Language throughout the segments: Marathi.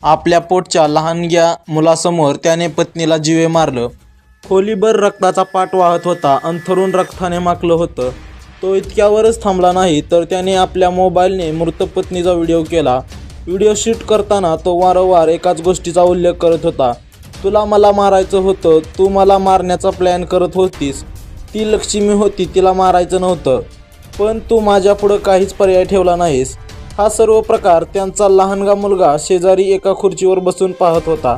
आपल्या पोटच्या लहानग्या मुलासमोर त्याने पत्नीला जीवे मारलं। खोलीभर रक्ताचा पाट वाहत होता, अंथरूण रक्ताने माखलं होतं। तो इतक्यावरच थांबला नाही तर त्याने आपल्या मोबाईलने मृत पत्नीचा व्हिडिओ केला। व्हिडिओ शूट करताना तो वारंवार एकाच गोष्टीचा उल्लेख करत होता, तुला मला मारायचं होतं, तू मला मारण्याचा प्लॅन करत होतीस, ती लक्ष्मी होती, तिला मारायचं नव्हतं, पण तू माझ्यापुढं काहीच पर्याय ठेवला नाहीस। हा सर्व प्रकार त्यांचा लहानगा मुलगा शेजारी एका खुर्चीवर बसून पाहत होता।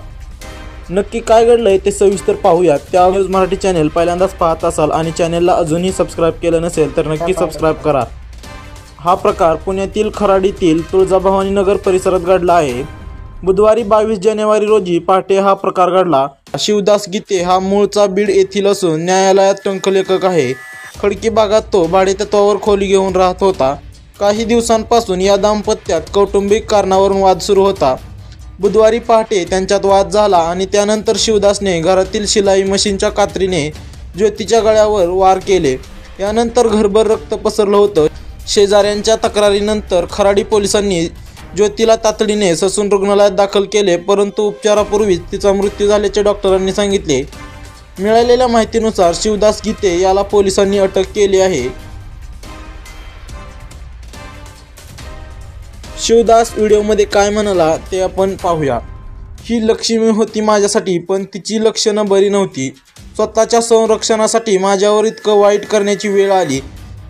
नक्की काय घडलंय ते सविस्तर पाहूयात। त्या न्यूज मराठी चॅनल पहिल्यांदाच पाहत असाल आणि चॅनलला अजूनही सबस्क्राईब केलं नसेल तर नक्की सबस्क्राईब करा। हा प्रकार पुण्यातील खराडीतील तुळजाभवानी नगर परिसरात घडला आहे। बुधवारी 22 जानेवारी रोजी पहाटे हा प्रकार घडला। शिवदास गीते हा मूळचा बीड येथील असून न्यायालयात टंकलेखक आहे। खडकी भागात तो भाडेतत्त्वावर खोली घेऊन राहत होता। काही दिवसांपासून या दाम्पत्यात कौटुंबिक कारणावरून वाद सुरू होता। बुधवारी पहाटे त्यांच्यात वाद झाला आणि त्यानंतर शिवदासने घरातील शिलाई मशीनच्या कात्रीने ज्योतीच्या गळ्यावर वार केले। यानंतर घरभर रक्त पसरलं होतं। शेजाऱ्यांच्या तक्रारीनंतर खराडी पोलिसांनी ज्योतीला तातडीने ससून रुग्णालयात दाखल केले, परंतु उपचारापूर्वीच तिचा मृत्यू झाल्याचे डॉक्टरांनी सांगितले। मिळालेल्या माहितीनुसार शिवदास गीते याला पोलिसांनी अटक केली आहे। शिवदास व्हिडिओमध्ये काय म्हणाला ते आपण पाहूया। ही लक्ष्मी होती माझ्यासाठी, पण तिची लक्षणं बरी नव्हती। स्वतःच्या संरक्षणासाठी माझ्यावर इतकं वाईट करण्याची वेळ आली।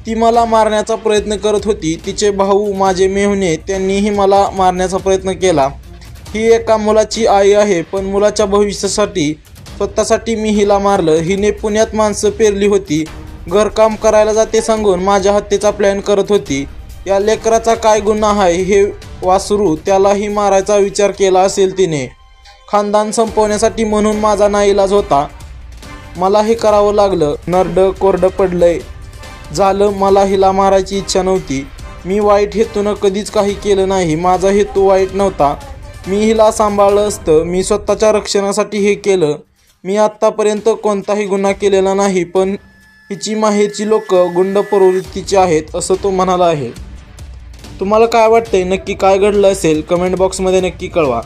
ती मला मारण्याचा प्रयत्न करत होती। तिचे भाऊ माझे मेहुणे त्यांनीही मला मारण्याचा प्रयत्न केला। ही एका मुलाची आई आहे, पण मुलाच्या भविष्यासाठी स्वतःसाठी मी हिला मारलं। हिने पुण्यात माणसं पेरली होती, घरकाम करायला जाते सांगून माझ्या हत्येचा प्लॅन करत होती। या लेकराचा काय गुन्हा आहे हे वासरू, त्यालाही मारायचा विचार केला असेल तिने। खानदान संपवण्यासाठी म्हणून माझा नाईलाज होता, मला हे करावं लागलं। नरडं कोरडं पडलंय झालं, मला हिला मारायची इच्छा नव्हती। मी वाईट हेतूनं कधीच काही केलं नाही, माझा हेतू वाईट नव्हता। मी हिला सांभाळलं असतं, मी स्वतःच्या रक्षणासाठी हे केलं। मी आत्तापर्यंत कोणताही गुन्हा केलेला नाही, पण हिची माहेरची लोक गुंड प्रवृत्तीची आहेत असं तो म्हणाला आहे। तुम्हाला काय वाटतंय, नक्की काय घडलं असेल कमेंट बॉक्समध्ये नक्की कळवा।